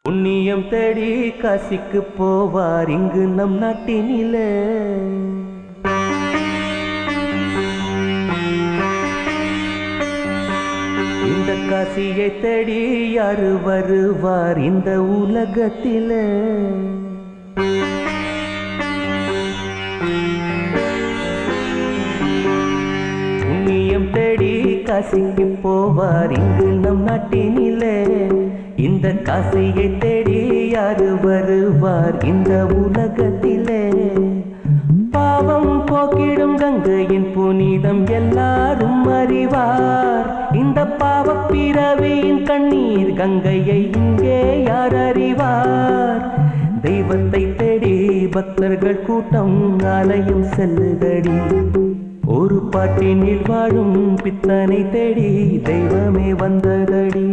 புண்ணியம் தேடி காசிக்கு போவார் இங்கு நம் நாட்டினிலே. இந்த காசியை தேடி யாரு வருவார் இந்த உலகத்திலே? புண்ணியம் தேடி காசிக்கு போவார் இங்கு நம் நாட்டினிலே. இந்த காசியை தேடி யாரு வருவார் இந்த உலகத்திலே? பாவம் போக்கிடும் கங்கையின் புனிதம் எல்லாரும் அறிவார். இந்த பாவ பிறவியின் கண்ணீர் கங்கையை இங்கே யார் அறிவார்? தெய்வத்தை தேடி பக்தர்கள் கூட்டம் ஆலயம் செல்லுதடி. ஒரு பாட்டினில் வாழும் பித்தனை தேடி தெய்வமே வந்ததடி.